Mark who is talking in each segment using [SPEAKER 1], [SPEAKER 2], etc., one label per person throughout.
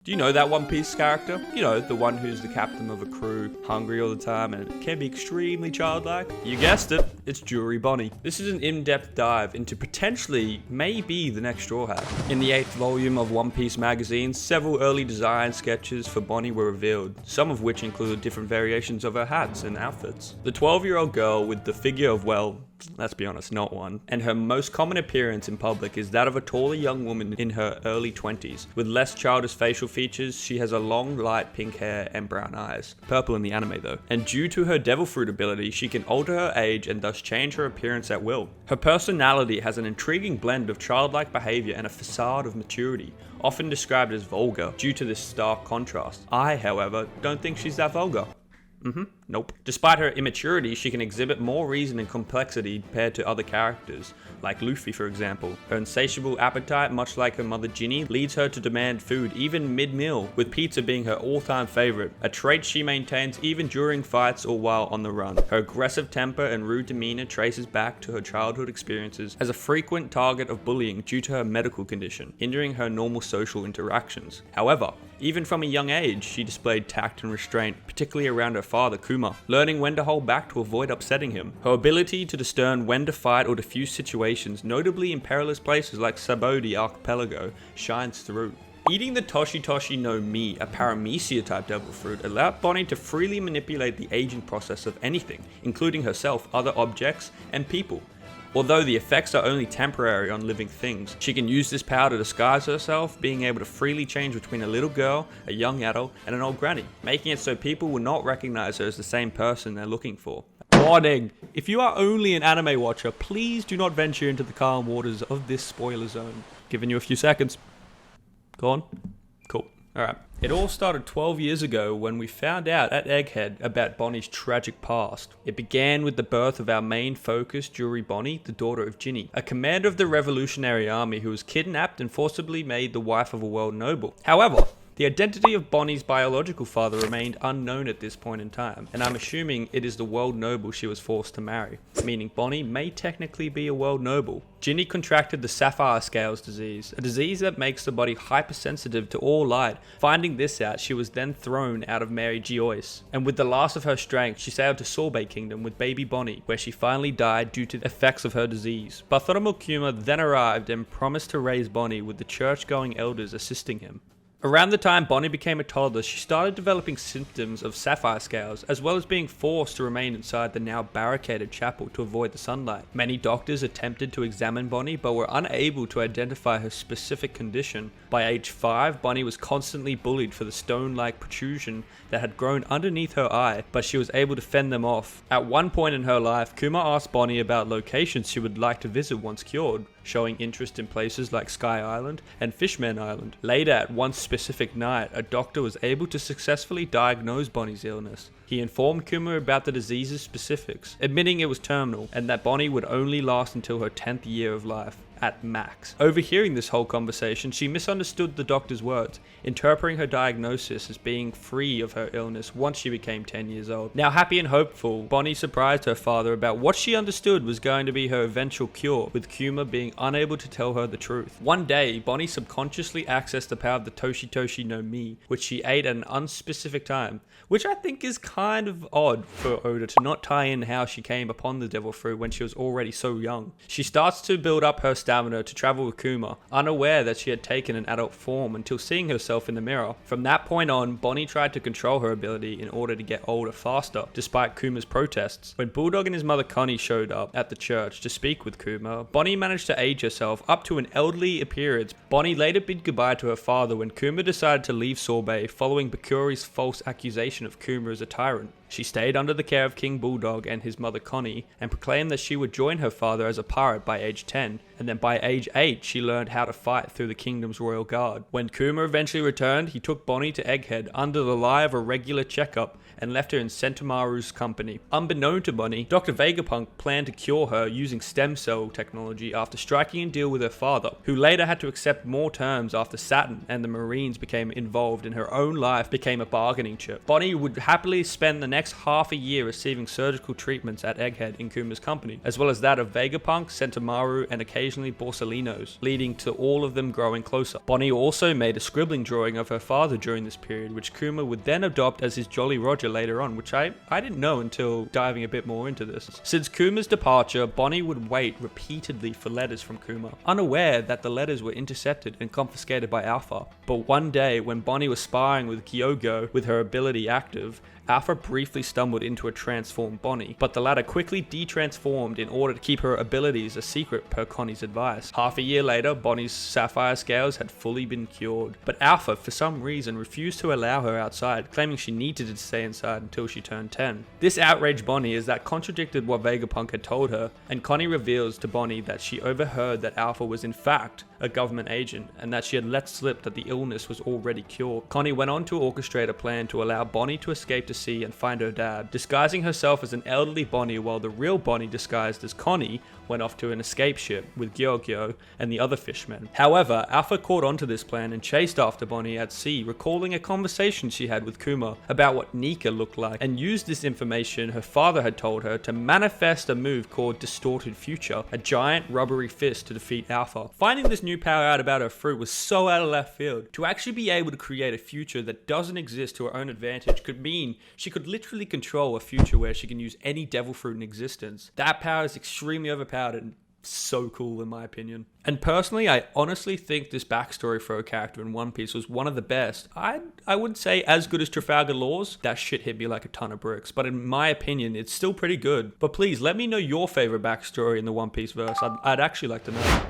[SPEAKER 1] Do you know that One Piece character? You know, the one who's the captain of a crew, hungry all the time, and can be extremely childlike? You guessed it, it's Jewelry Bonney. This is an in-depth dive into potentially, maybe, the next Straw Hat. In the 8th volume of One Piece magazine, several early design sketches for Bonney were revealed, some of which included different variations of her hats and outfits. The 12-year-old girl with the figure of, well, let's be honest, not one. And her most common appearance in public is that of a taller young woman in her early 20s. With less childish facial features, she has a long light pink hair and brown eyes. Purple in the anime though. And due to her devil fruit ability, she can alter her age and thus change her appearance at will. Her personality has an intriguing blend of childlike behavior and a facade of maturity, often described as vulgar due to this stark contrast. I, however, don't think she's that vulgar. Nope. Despite her immaturity, she can exhibit more reason and complexity compared to other characters, like Luffy for example. Her insatiable appetite, much like her mother Ginny, leads her to demand food even mid-meal, with pizza being her all-time favorite, a trait she maintains even during fights or while on the run. Her aggressive temper and rude demeanor traces back to her childhood experiences as a frequent target of bullying due to her medical condition, hindering her normal social interactions. However, even from a young age, she displayed tact and restraint, particularly around her father Kuma, learning when to hold back to avoid upsetting him. Her ability to discern when to fight or defuse situations, notably in perilous places like Sabaody Archipelago, shines through. Eating the Toshi Toshi no Mi, a paramecia type devil fruit, allowed Bonney to freely manipulate the aging process of anything, including herself, other objects, and people. Although the effects are only temporary on living things, she can use this power to disguise herself, being able to freely change between a little girl, a young adult, and an old granny, making it so people will not recognize her as the same person they're looking for. Warning! If you are only an anime watcher, please do not venture into the calm waters of this spoiler zone. Giving you a few seconds. Go on. Cool. Alright. It all started 12 years ago when we found out at Egghead about Bonney's tragic past. It began with the birth of our main focus, Jewelry Bonney, the daughter of Ginny, a commander of the Revolutionary Army who was kidnapped and forcibly made the wife of a world noble. However, the identity of Bonney's biological father remained unknown at this point in time, and I'm assuming it is the world noble she was forced to marry, meaning Bonney may technically be a world noble. Ginny contracted the sapphire scales disease, a disease that makes the body hypersensitive to all light. Finding this out, she was then thrown out of Mary Geoise, and with the last of her strength, she sailed to Sorbet Kingdom with baby Bonney, where she finally died due to the effects of her disease. Bartholomew Kuma then arrived and promised to raise Bonney, with the church-going elders assisting him. Around the time Bonney became a toddler, she started developing symptoms of sapphire scales, as well as being forced to remain inside the now barricaded chapel to avoid the sunlight. Many doctors attempted to examine Bonney, but were unable to identify her specific condition. By age 5, Bonney was constantly bullied for the stone-like protrusion that had grown underneath her eye, but she was able to fend them off. At one point in her life, Kuma asked Bonney about locations she would like to visit once cured, showing interest in places like Sky Island and Fishman Island. Later, at one specific night, a doctor was able to successfully diagnose Bonney's illness. He informed Kuma about the disease's specifics, admitting it was terminal and that Bonney would only last until her 10th year of life, at max. Overhearing this whole conversation, she misunderstood the doctor's words, interpreting her diagnosis as being free of her illness once she became 10 years old. Now happy and hopeful, Bonney surprised her father about what she understood was going to be her eventual cure, with Kuma being unable to tell her the truth. One day, Bonney subconsciously accessed the power of the Toshi Toshi no Mi, which she ate at an unspecific time, which I think is kind of odd for Oda to not tie in how she came upon the devil fruit when she was already so young. She starts to build up her stamina to travel with Kuma, unaware that she had taken an adult form until seeing herself in the mirror. From that point on, Bonney tried to control her ability in order to get older faster, despite Kuma's protests. When Bulldog and his mother Connie showed up at the church to speak with Kuma, Bonney managed to age herself up to an elderly appearance. Bonney later bid goodbye to her father when Kuma decided to leave Sorbet following Bakuri's false accusation of Kuma as a tyrant. She stayed under the care of King Bulldog and his mother Connie, and proclaimed that she would join her father as a pirate by age 10, and then by age 8 she learned how to fight through the kingdom's royal guard. When Kuma eventually returned, he took Bonney to Egghead under the lie of a regular checkup, and left her in Sentomaru's company. Unbeknown to Bonney, Dr. Vegapunk planned to cure her using stem cell technology after striking a deal with her father, who later had to accept more terms after Saturn and the Marines became involved and her own life became a bargaining chip. Bonney would happily spend the next next half a year receiving surgical treatments at Egghead in Kuma's company, as well as that of Vegapunk, Sentomaru, and occasionally Borsalinos, leading to all of them growing closer. Bonney also made a scribbling drawing of her father during this period, which Kuma would then adopt as his Jolly Roger later on, which I didn't know until diving a bit more into this. Since Kuma's departure, Bonney would wait repeatedly for letters from Kuma, unaware that the letters were intercepted and confiscated by Alpha. But one day, when Bonney was sparring with Gyogo with her ability active, Alpha briefly stumbled into a transformed Bonney, but the latter quickly de-transformed in order to keep her abilities a secret per Connie's advice. Half a year later, Bonnie's sapphire scales had fully been cured, but Alpha, for some reason, refused to allow her outside, claiming she needed to stay inside until she turned 10. This outraged Bonney as that contradicted what Vegapunk had told her, and Connie reveals to Bonney that she overheard that Alpha was in fact a government agent, and that she had let slip that the illness was already cured. Connie went on to orchestrate a plan to allow Bonney to escape to sea and find her dad, disguising herself as an elderly Bonney while the real Bonney, disguised as Connie, went off to an escape ship with Gyokyo and the other fishmen. However, Alpha caught onto this plan and chased after Bonney at sea, recalling a conversation she had with Kuma about what Nika looked like, and used this information her father had told her to manifest a move called Distorted Future, a giant rubbery fist to defeat Alpha. Finding this new power out about her fruit was so out of left field. To actually be able to create a future that doesn't exist to her own advantage could mean she could literally control a future where she can use any devil fruit in existence. That power is extremely overpowered and so cool in my opinion. And personally, I honestly think this backstory for a character in One Piece was one of the best. I would say as good as Trafalgar Law's. That shit hit me like a ton of bricks, but in my opinion, it's still pretty good. But please, let me know your favorite backstory in the One Piece verse. I'd actually like to know.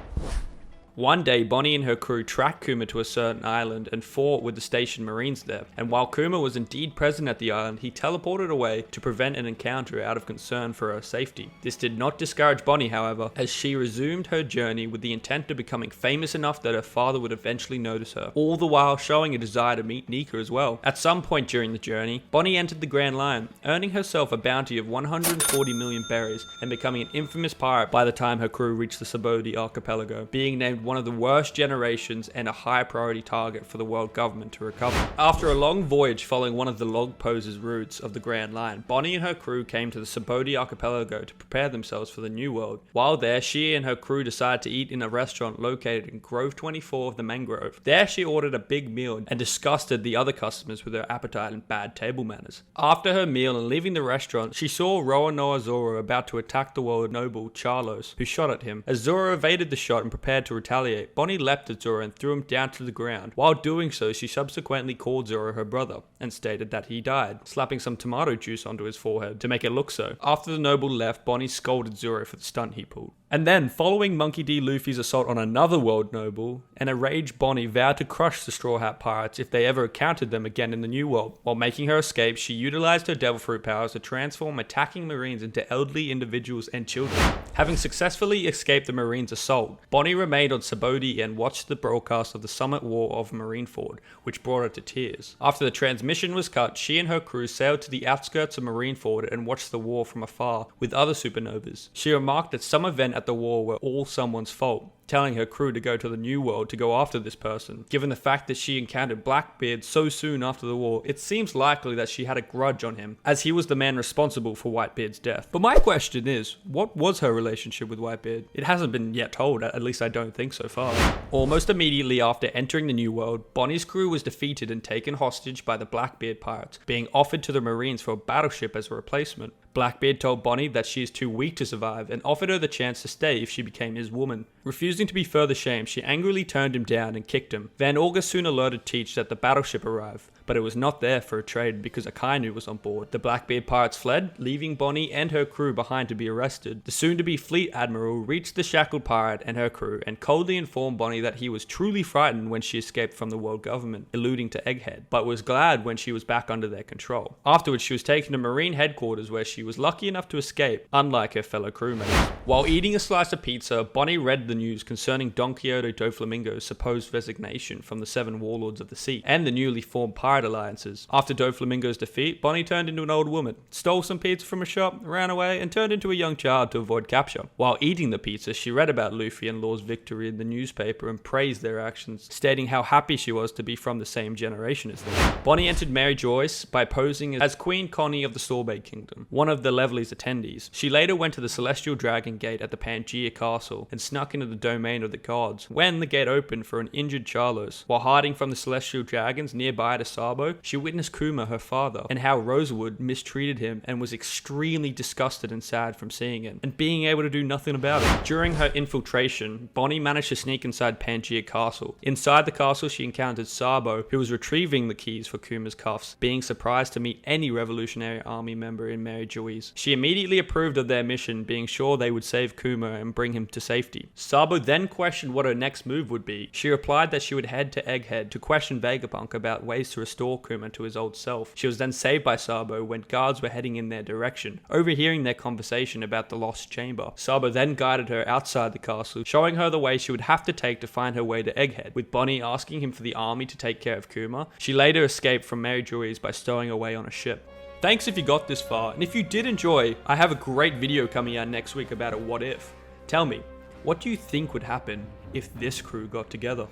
[SPEAKER 1] One day, Bonney and her crew tracked Kuma to a certain island and fought with the station marines there, and while Kuma was indeed present at the island, he teleported away to prevent an encounter out of concern for her safety. This did not discourage Bonney, however, as she resumed her journey with the intent of becoming famous enough that her father would eventually notice her, all the while showing a desire to meet Nika as well. At some point during the journey, Bonney entered the Grand Line, earning herself a bounty of 140 million berries and becoming an infamous pirate by the time her crew reached the Sabaody Archipelago, being named one of the worst generations and a high priority target for the world government to recover. After a long voyage following one of the log posers routes of the Grand Line, Bonney and her crew came to the Sabaody Archipelago to prepare themselves for the New World. While there, she and her crew decided to eat in a restaurant located in Grove 24 of the Mangrove. There, she ordered a big meal and disgusted the other customers with her appetite and bad table manners. After her meal and leaving the restaurant, she saw Roanoa Zoro about to attack the world noble Charlos, who shot at him. As Zoro evaded the shot and prepared to retaliate, Bonney leapt at Zoro and threw him down to the ground. While doing so, she subsequently called Zoro her brother and stated that he died, slapping some tomato juice onto his forehead to make it look so. After the noble left, Bonney scolded Zoro for the stunt he pulled. And then, following Monkey D. Luffy's assault on another world noble, an enraged Bonney vowed to crush the Straw Hat Pirates if they ever encountered them again in the New World. While making her escape, she utilized her Devil Fruit powers to transform attacking Marines into elderly individuals and children. Having successfully escaped the Marines' assault, Bonney remained on Sabaody and watched the broadcast of the Summit War of Marineford, which brought her to tears. After the transmission was cut, she and her crew sailed to the outskirts of Marineford and watched the war from afar with other supernovas. She remarked that some event at the war were all someone's fault, telling her crew to go to the New World to go after this person. Given the fact that she encountered Blackbeard so soon after the war, it seems likely that she had a grudge on him, as he was the man responsible for Whitebeard's death. But my question is, what was her relationship with Whitebeard? It hasn't been yet told, at least I don't think so far. Almost immediately after entering the New World, Bonnie's crew was defeated and taken hostage by the Blackbeard pirates, being offered to the Marines for a battleship as a replacement. Blackbeard told Bonney that she is too weak to survive and offered her the chance to stay if she became his woman. Refusing to be further shamed, she angrily turned him down and kicked him. Van Augur soon alerted Teach that the battleship arrived, but it was not there for a trade because Akainu was on board. The Blackbeard pirates fled, leaving Bonney and her crew behind to be arrested. The soon-to-be fleet admiral reached the shackled pirate and her crew and coldly informed Bonney that he was truly frightened when she escaped from the world government, eluding to Egghead, but was glad when she was back under their control. Afterwards, she was taken to Marine headquarters where she was lucky enough to escape, unlike her fellow crewmates. While eating a slice of pizza, Bonney read the news concerning Don Quixote Doflamingo's supposed resignation from the 7 warlords of the sea and the newly formed pirate alliances. After Doflamingo's defeat, Bonney turned into an old woman, stole some pizza from a shop, ran away, and turned into a young child to avoid capture. While eating the pizza, she read about Luffy and Law's victory in the newspaper and praised their actions, stating how happy she was to be from the same generation as them. Bonney entered Mary Joyce by posing as Queen Connie of the Sorbet Kingdom, one of the Levely's attendees. She later went to the Celestial Dragon Gate at the Pangaea Castle and snuck into the domain of the gods. When the gate opened for an injured Charlos, while hiding from the Celestial Dragons nearby to Sabo, she witnessed Kuma, her father, and how Rosewood mistreated him and was extremely disgusted and sad from seeing it, and being able to do nothing about it. During her infiltration, Bonney managed to sneak inside Pangaea Castle. Inside the castle, she encountered Sabo, who was retrieving the keys for Kuma's cuffs, being surprised to meet any Revolutionary Army member in Mary Joyce. She immediately approved of their mission, being sure they would save Kuma and bring him to safety. Sabo then questioned what her next move would be. She replied that she would head to Egghead to question Vegapunk about ways to restore Kuma to his old self. She was then saved by Sabo when guards were heading in their direction. Overhearing their conversation about the lost chamber, Sabo then guided her outside the castle, showing her the way she would have to take to find her way to Egghead, with Bonney asking him for the army to take care of Kuma. She later escaped from Mary Joyce by stowing away on a ship. Thanks if you got this far, and if you did enjoy, I have a great video coming out next week about a what if. Tell me, what do you think would happen if this crew got together?